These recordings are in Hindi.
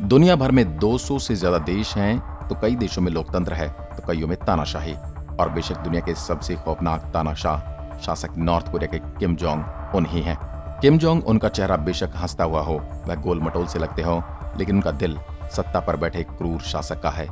दुनिया भर में 200 से ज्यादा देश हैं, तो कई देशों में लोकतंत्र है तो कईयों में तानाशाही। और बेशक दुनिया के सबसे खौफनाक तानाशाह शासक नॉर्थ कोरिया के किम जोंग उन ही हैं। किम जोंग उनका चेहरा बेशक हंसता हुआ हो, वह गोल मटोल से लगते हो, लेकिन उनका दिल सत्ता पर बैठे क्रूर शासक का है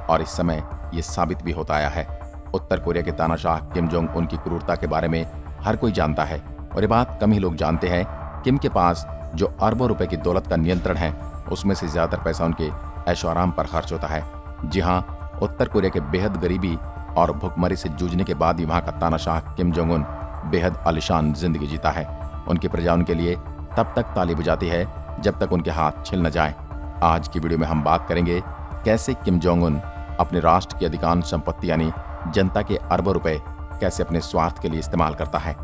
और इस समय ये साबित भी होता आया है। उत्तर कोरिया के तानाशाह किम जोंग उनकी क्रूरता के बारे में हर कोई जानता है और ये बात कम ही लोग जानते हैं। किम के पास जो अरबों रुपए की दौलत का नियंत्रण है, उसमें से ज्यादातर पैसा उनके ऐशो आराम पर खर्च होता है। जी हाँ, उत्तर कोरिया के बेहद गरीबी और भुखमरी से जूझने के बाद भी वहां का तानाशाह किम जोंग उन बेहद आलिशान जिंदगी जीता है। उनकी प्रजा उनके लिए तब तक ताली बजाती है जब तक उनके हाथ छिल न जाए। आज की वीडियो में हम बात करेंगे कैसे किम जोंग उन अपने राष्ट्र की अधिकांश संपत्ति यानी जनता के अरबों रुपए कैसे अपने स्वार्थ के लिए इस्तेमाल करता है।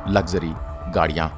लग्जरी गाड़ियां।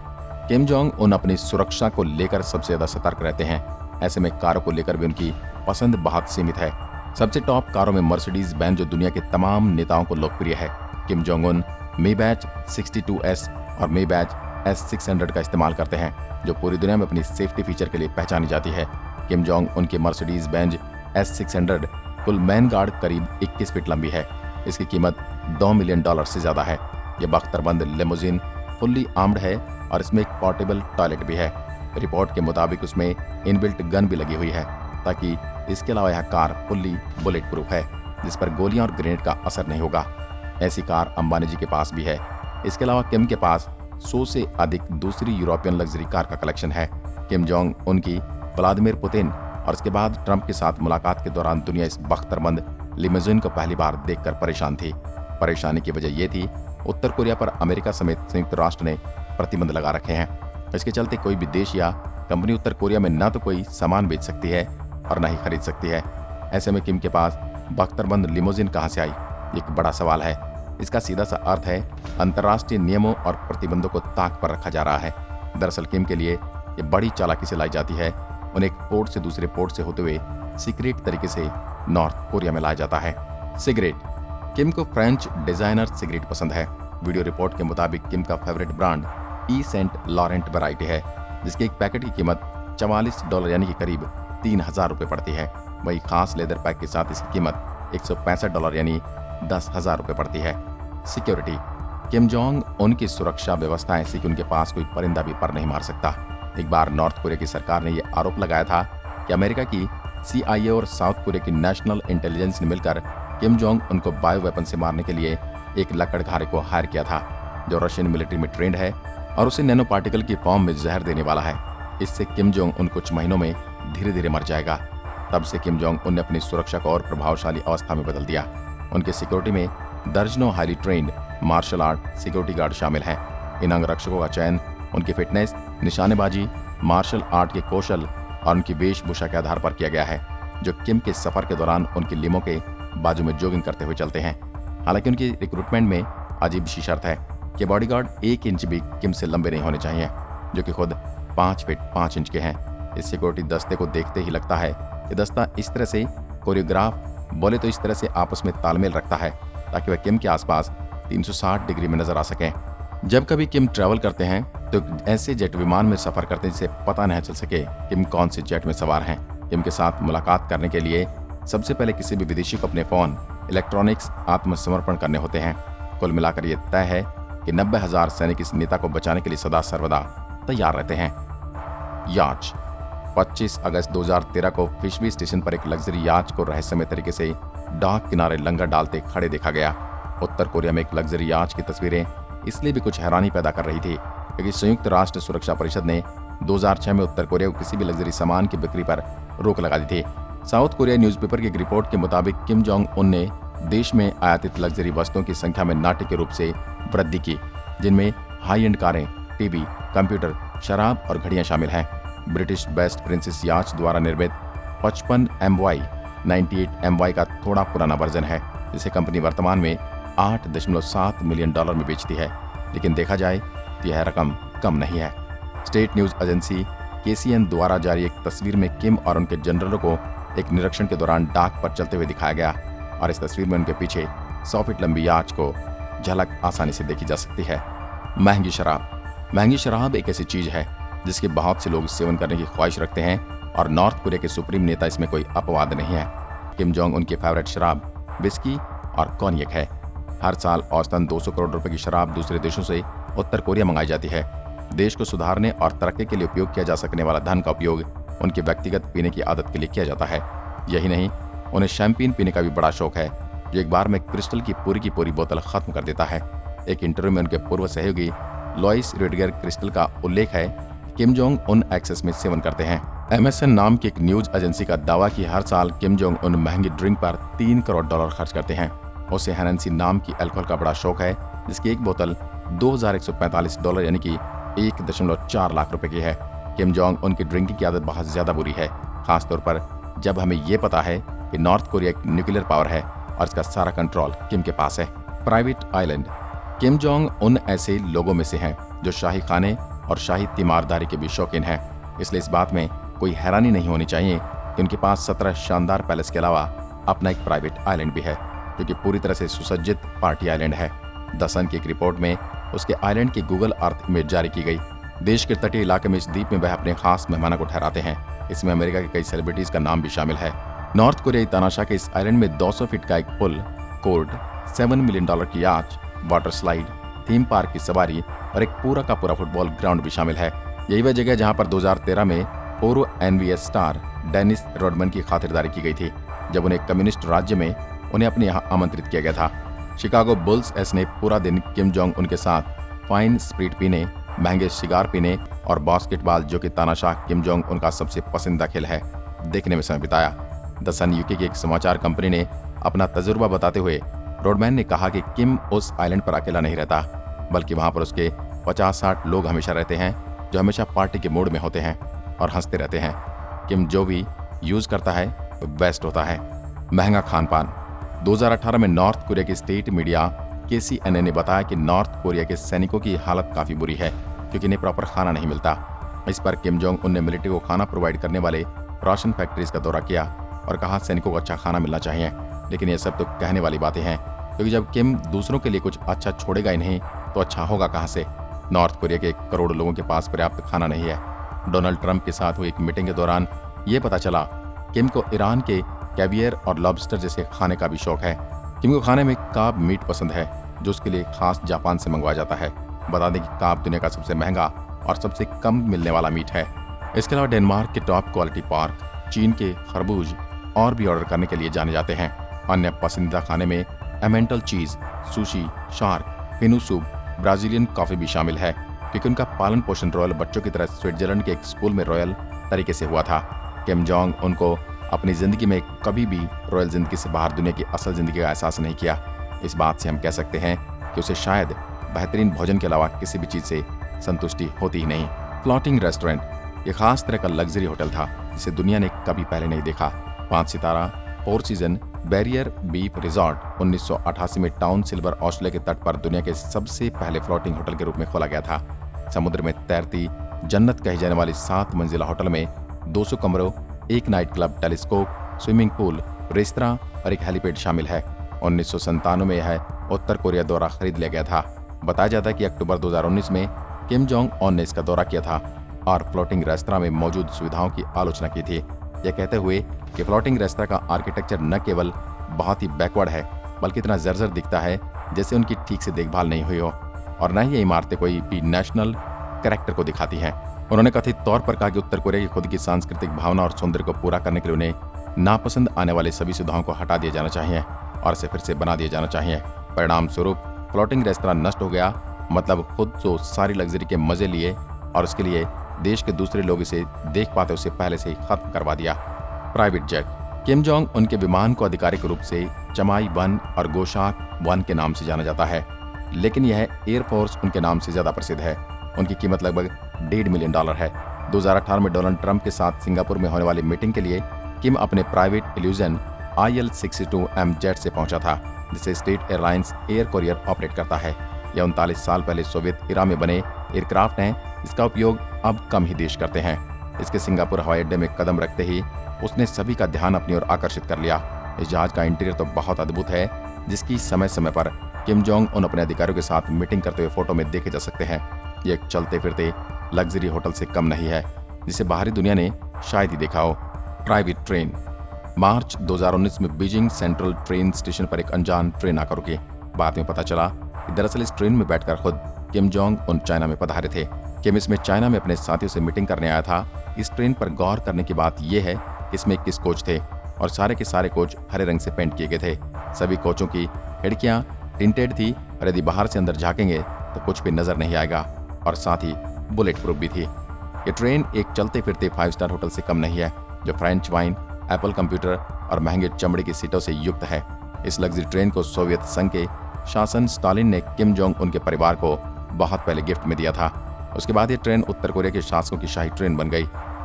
किम जोंग उन अपनी सुरक्षा को लेकर सबसे ज्यादा सतर्क रहते हैं। ऐसे में कारों को लेकर भी उनकी पसंद बहुत सीमित है। सबसे टॉप कारों में मर्सिडीज बेंज जो दुनिया के तमाम नेताओं को लोकप्रिय है। किम जोंग उन मेबैच 62S और मेबैच S600 का इस्तेमाल करते हैं, जो पूरी दुनिया में अपनी सेफ्टी फीचर के लिए पहचानी जाती है। किम जोंग उनकी मर्सिडीज बेंज S600 कुल मैन गार्ड करीब 21 फीट लंबी है। इसकी कीमत $2 मिलियन से ज्यादा है। यह बख्तरबंद लिमोजिन फुल्ली आर्म्ड है और इसमें एक पोर्टेबल टॉयलेट भी है। रिपोर्ट के मुताबिक उसमें इनबिल्ट गन भी लगी हुई है, ताकि इसके अलावा यह कार फुल्ली बुलेट प्रूफ है, जिस पर गोलियां और ग्रेनेड का असर नहीं होगा। ऐसी कार अंबानी जी के पास भी है। इसके अलावा किम के पास 100 से अधिक दूसरी यूरोपियन लग्जरी कार का कलेक्शन है। किम जोंग उनकी व्लादिमीर पुतिन और इसके बाद ट्रंप के साथ मुलाकात के दौरान दुनिया इस बख्तरबंद लिमोजिन को पहली बार देखकर परेशान थी। परेशानी की वजह यह थी, उत्तर कोरिया पर अमेरिका समेत संयुक्त राष्ट्र ने प्रतिबंध लगा रखे हैं। इसके चलते कोई भी देश या कंपनी उत्तर कोरिया में न तो कोई सामान बेच सकती है और न ही खरीद सकती है। ऐसे में किम के पास बख्तरबंद लिमोजिन कहां से आई, एक बड़ा सवाल है। इसका सीधा सा अर्थ है अंतर्राष्ट्रीय नियमों और प्रतिबंधों को ताक पर रखा जा रहा है। दरअसल किम के लिए ये बड़ी चालाकी से लाई जाती है। उन्हें एक पोर्ट से दूसरे पोर्ट से होते हुए सीक्रेट तरीके से नॉर्थ कोरिया में लाया जाता है। सिगरेट। किम को फ्रेंच डिजाइनर सिगरेट पसंद है। वीडियो रिपोर्ट के मुताबिक किम का फेवरेट ब्रांड ई सेंट लॉरेंट वैरायटी है, जिसके एक पैकेट की कीमत $44 यानी कि करीब 3000 रुपये पड़ती है। वही खास लेदर पैक के साथ इसकी कीमत $165 यानी 10,000 रुपये पड़ती है। सिक्योरिटी। किम जोंग उनकी सुरक्षा व्यवस्था ऐसी कि उनके पास कोई परिंदा भी पर नहीं मार सकता। एक बार नॉर्थ कोरिया की सरकार ने यह आरोप लगाया था कि अमेरिका की CIA और साउथ कोरिया की नेशनल इंटेलिजेंस ने मिलकर किम जोंग उनको बायो वेपन से मारने के लिए एक लकड़घारे को हायर किया था, जो रशियन मिलिट्री में ट्रेंड है और उसे नैनो पार्टिकल की फॉर्म में जहर देने वाला है। इससे किम जोंग उन कुछ महीनों में धीरे धीरे मर जाएगा। तब से किम जोंग उन ने अपनी सुरक्षा को और प्रभावशाली अवस्था में बदल दिया। उनके सिक्योरिटी में दर्जनों highly trained martial art security guard शामिल हैं। इन अंगरक्षकों का चयन उनकी फिटनेस, निशानेबाजी, मार्शल आर्ट के कौशल और उनकी वेशभूषा के आधार पर किया गया है, जो किम के सफर के दौरान उनकी लिमो के बाजू में जॉगिंग करते हुए चलते हैं। हालांकि उनकी रिक्रूटमेंट में अजीब सी शर्त है कि बॉडीगार्ड 1 इंच भी किम से लंबे नहीं होने चाहिए, जो कि खुद 5 फीट 5 इंच के हैं। इस सिक्योरिटी दस्ते को देखते ही लगता है कि दस्ता इस तरह से कोरियोग्राफ बोले तो इस तरह से आपस में तालमेल रखता है ताकि वह किम के आसपास 360 डिग्री में नजर आ सकें। जब कभी किम ट्रैवल करते हैं तो ऐसे जेट विमान में सफर करते हैं जिसे पता नहीं चल सके किम कौन से जेट में सवार हैं। किम के साथ मुलाकात करने के लिए सबसे पहले किसी भी विदेशी को अपने फोन, इलेक्ट्रॉनिक्स आत्मसमर्पण करने होते हैं। कुल मिलाकर यह तय है कि 90,000 सैनिक इस नेता को बचाने के लिए सदा सर्वदा तैयार रहते हैं। याच। 25 अगस्त 2013 को फिशबी स्टेशन पर एक लग्जरी याच को रहस्यमय तरीके से डाक किनारे लंगर डालते खड़े देखा गया। उत्तर कोरिया में एक लग्जरी याच की तस्वीरें इसलिए भी कुछ हैरानी पैदा कर रही थी क्योंकि संयुक्त राष्ट्र सुरक्षा परिषद ने 2006 में उत्तर कोरिया को किसी भी लग्जरी सामान की बिक्री पर रोक लगा दी थी। साउथ कोरिया न्यूज़पेपर की एक रिपोर्ट के मुताबिक किम जोंग उन ने देश में आयातित लग्जरी वस्तुओं की संख्या में नाटकीय रूप से वृद्धि की, जिनमें हाई एंड कारें, टीवी, कंप्यूटर, शराब और घड़ियां शामिल हैं। ब्रिटिश बेस्ट प्रिंसेस याच द्वारा निर्मित 55 MY 98 MY का थोड़ा पुराना वर्जन है, जिसे कंपनी वर्तमान में $8.7 मिलियन में बेचती है। लेकिन देखा जाए तो यह रकम कम नहीं है। स्टेट न्यूज एजेंसी KCN द्वारा जारी एक तस्वीर में किम और उनके जनरलों को एक निरीक्षण के दौरान डाक पर चलते हुए दिखाया गया और इस तस्वीर में उनके पीछे 100 फीट लंबी याच को झलक आसानी से देखी जा सकती है। महंगी शराब। महंगी शराब एक ऐसी चीज है जिसके बहुत से लोग सेवन करने की ख्वाहिश रखते हैं और नॉर्थ कोरिया के सुप्रीम नेता, इसमें कोई अपवाद नहीं है। किम जोंग उनकी फेवरेट शराब विस्की और कॉन्यक है। हर साल औसतन 200 करोड़ रुपए की शराब दूसरे देशों से उत्तर कोरिया मंगाई जाती है। देश को सुधारने और तरक्की के लिए उपयोग किया जा सकने वाला धन का उपयोग उनकी व्यक्तिगत पीने की आदत के लिए किया जाता है। यही नहीं, उन्हें शैंपेन पीने का भी बड़ा शौक है, जो एक बार में क्रिस्टल की पूरी बोतल खत्म कर देता है। एक इंटरव्यू में उनके पूर्व सहयोगी लॉइस रेडगर क्रिस्टल का उल्लेख है। किम जोंग उन एक्सेस में सेवन करते हैं। MSN नाम की एक न्यूज एजेंसी का दावा कि हर साल किम जोंग उन महंगी ड्रिंक पर $3 करोड़ खर्च करते हैं। उसे हेनेसी नाम की अल्कोहल का बड़ा शौक है, जिसकी एक बोतल $2145 यानी कि 1.4 लाख रुपए की है। किम जोंग उनकी ड्रिंकिंग की आदत बहुत ज्यादा बुरी है, खासतौर पर जब हमें ये पता है कि नॉर्थ कोरिया एक न्यूक्लियर पावर है और इसका सारा कंट्रोल किम के पास है। Private island. Kim Jong Un ऐसे लोगों में से हैं जो शाही खाने और शाही तीमारदारी के भी शौकीन हैं। इसलिए इस बात में कोई हैरानी नहीं होनी चाहिए कि उनके पास 17 शानदार पैलेस के अलावा अपना एक प्राइवेट आइलैंड भी है, जो कि पूरी तरह से सुसज्जित पार्टी आइलैंड है। द सन की एक रिपोर्ट में उसके आइलैंड की गूगल अर्थ इमेज जारी की गई। देश के तटीय इलाके में इस द्वीप में वह अपने खास मेहमानों को ठहराते हैं। इसमें अमेरिका के कई सेलिब्रिटीज का नाम भी शामिल है। नॉर्थ कोरियाई तानाशाह के इस आइलैंड में 200 फीट का एक पुल, कोर्ट, $7 मिलियन की याच, वाटर स्लाइड, थीम पार्क की सवारी और एक पूरा का पूरा फुटबॉल ग्राउंड भी शामिल है। यही वह जगह जहां पर 2013 में पूर्व NBS स्टार डेनिस रोडमैन की खातिरदारी की गई थी, जब उन्हें कम्युनिस्ट राज्य में उन्हें अपने यहाँ आमंत्रित किया गया था। शिकागो बुल्स एस ने पूरा दिन किम जोंग उनके साथ फाइन स्प्रिट पीने, महंगे शिगार पीने और बास्केटबॉल, जो कि तानाशाह किम जोंग उनका सबसे पसंदीदा खेल है, देखने में समय बिताया। द सन UK की एक समाचार कंपनी ने अपना तजुर्बा बताते हुए रोडमैन ने कहा कि किम उस आइलैंड पर अकेला नहीं रहता, बल्कि वहां पर उसके 50-60 लोग हमेशा रहते हैं, जो हमेशा पार्टी के मूड में होते हैं और हंसते रहते हैं। किम जो भी यूज करता है वो बेस्ट होता है। महंगा खान पान। 2018 में नॉर्थ कोरिया की स्टेट मीडिया KCNA ने बताया कि नॉर्थ कोरिया के सैनिकों की हालत काफी बुरी है, क्योंकि इन्हें प्रॉपर खाना नहीं मिलता। इस पर किम जोंग उन ने मिलिट्री को खाना प्रोवाइड करने वाले राशन फैक्ट्रीज का दौरा किया और कहा सैनिकों को अच्छा खाना मिलना चाहिए। लेकिन ये सब तो कहने वाली बातें हैं, क्योंकि जब किम दूसरों के लिए कुछ अच्छा छोड़ेगा ही नहीं तो अच्छा होगा कहाँ से। नॉर्थ कोरिया के 1 करोड़ लोगों के पास पर्याप्त खाना नहीं है। डोनाल्ड ट्रंप के साथ हुई एक मीटिंग के दौरान ये पता चला किम को ईरान के कैवियर और लॉबस्टर जैसे खाने का भी शौक है। किम को खाने में काब मीट पसंद है, जो उसके लिए खास जापान से मंगवाया जाता है। बता दें कि काब दुनिया का सबसे महंगा और सबसे कम मिलने वाला मीट है। इसके अलावा डेनमार्क के टॉप क्वालिटी पार्क, चीन के खरबूज और भी ऑर्डर करने के लिए जाने जाते हैं। अन्य पसंदीदा खाने में Emmental cheese, sushi, shark, fin soup, Brazilian coffee भी शामिल है, क्योंकि उनका पालन पोषण रॉयल बच्चों की तरह स्विट्जरलैंड के एक स्कूल में रॉयल तरीके से हुआ था। किम जोंग उनको अपनी जिंदगी में कभी भी रॉयल जिंदगी से बाहर दुनिया की असल जिंदगी का एहसास नहीं किया। इस बात से हम कह सकते हैं कि उसे शायद बेहतरीन भोजन के अलावा किसी भी चीज से संतुष्टि होती ही नहीं। Floating restaurant. ये खास तरह का लग्जरी होटल था, जिसे दुनिया ने कभी पहले नहीं देखा। 5 सितारा 4 सीजन बैरियर बीफ रिजॉर्ट 1988 में टाउन सिल्वर ऑस्ट्रेलिया के तट पर दुनिया के सबसे पहले फ्लोटिंग होटल के रूप में खोला गया था। समुद्र में तैरती जन्नत कही जाने वाली 7 मंजिला होटल में 200 कमरों, एक night club, telescope, swimming pool, restaurant और एक हेलीपैड शामिल है। 1997 में यह उत्तर कोरिया द्वारा खरीद लिया गया था। बताया जाता है कि अक्टूबर 2019 में किम जोंग उन ने इसका दौरा किया था और फ्लोटिंग रेस्तरां में मौजूद सुविधाओं की आलोचना की थी, यह कहते हुए कि फ्लोटिंग रेस्तरां का आर्किटेक्चर न केवल बहुत ही बैकवर्ड है, बल्कि इतना जर्जर दिखता है जैसे उनकी ठीक से देखभाल नहीं हुई हो, और न ही ये इमारतें कोई भी नेशनल कैरेक्टर को दिखाती हैं। उन्होंने कथित तौर पर कहा कि उत्तर कोरिया की खुद की सांस्कृतिक भावना और सौंदर्य को पूरा करने के लिए उन्हें नापसंद आने वाले सभी सुविधाओं को हटा दिया जाना चाहिए और इसे फिर से बना दिया जाना चाहिए। परिणाम स्वरूप फ्लोटिंग रेस्तरां नष्ट हो गया, मतलब खुद तो सारी लग्जरी के मजे लिए और उसके लिए देश के दूसरे लोग इसे देख पाते उससे पहले से ही खत्म करवा दिया। Private jet. किम जोंग उनके विमान को आधिकारिक रूप से चमाई 1 और गोशाक 1 के नाम से जाना जाता है, लेकिन यह एयरफोर्स उनके नाम से ज्यादा प्रसिद्ध है। उनकी कीमत लगभग $1.5 मिलियन है। 2018 में डोनाल्ड ट्रंप के साथ सिंगापुर में होने वाली मीटिंग के लिए किम अपने प्राइवेट इल्यूजन IL-62M जेट से पहुंचा था, जिसे state airlines air courier operate करता है। यह 39 साल पहले सोवियत इरा में बने एयरक्राफ्ट हैं, जिसका उपयोग अब कम ही देश करते हैं। इसके सिंगापुर हवाई अड्डे में कदम रखते ही उसने सभी का ध्यान अपनी ओर आकर्षित कर लिया। इस जहाज का इंटीरियर तो बहुत अद्भुत है, जिसकी समय समय पर किम जोंग उन अपने अधिकारियों के साथ मीटिंग करते हुए फोटो में देखे जा सकते हैं। ये एक चलते फिरते लग्जरी होटल से कम नहीं है, जिसे बाहरी दुनिया ने शायद ही देखा हो। Private train. मार्च 2019 में बीजिंग सेंट्रल ट्रेन स्टेशन पर एक अनजान ट्रेन आकर रुकी। बाद में पता चला कि दरअसल इस ट्रेन में बैठकर खुद किम जोंग उन चाइना में पधारे थे। किम इसमें चाइना में अपने साथियों से मीटिंग करने आया था। इस ट्रेन पर गौर करने की बात यह है कि इसमें 21 कोच थे और सारे के सारे कोच हरे रंग से पेंट किए गए थे। सभी कोचों की खिड़कियां टिंटेड थी और यदि बाहर से अंदर झांकेंगे तो कुछ भी नजर नहीं आएगा और साथ ही बुलेट प्रूफ भी थी। ये ट्रेन एक चलते फिरते 5 स्टार होटल से कम नहीं है, जो फ्रेंच वाइन, एप्पल कंप्यूटर और महंगे चमड़े की सीटों से युक्त है। इस लग्जरी ट्रेन को सोवियत संघ के शासन स्टालिन ने किम जोंग उनके परिवार को बहुत पहले गिफ्ट में दिया था। उसके बाद ये ट्रेन उत्तर कोरिया के शासकों की शाही ट्रेन बन गई।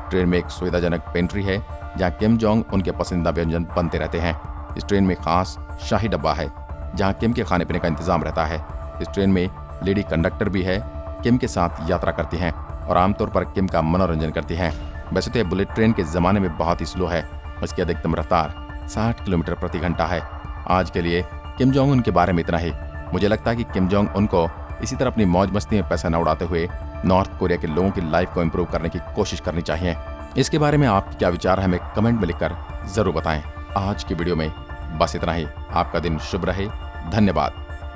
ट्रेन में एक सुविधाजनक पेंट्री है जहां किम जोंग उनके पसंदीदा व्यंजन बनते रहते हैं। इस ट्रेन में खास शाही डब्बा है जहां किम के खाने पीने का इंतजाम रहता है। इस ट्रेन में लेडी कंडक्टर भी है, किम के साथ यात्रा करती हैं और आमतौर पर किम का मनोरंजन करती हैं। वैसे तो यह बुलेट ट्रेन के जमाने में बहुत ही स्लो है। इसकी अधिकतम रफ्तार 60 किलोमीटर प्रति घंटा है। आज के लिए किम जोंग उन के बारे में इतना ही। मुझे लगता है कि किम जोंग उनको इसी तरह अपनी मौज मस्ती में पैसा न उड़ाते हुए नॉर्थ कोरिया के लोगों की लाइफ को इम्प्रूव करने की कोशिश करनी चाहिए। इसके बारे में आपके क्या विचार है हमें कमेंट में लिखकर जरूर बताएं। आज की वीडियो में बस इतना ही। आपका दिन शुभ रहे। धन्यवाद।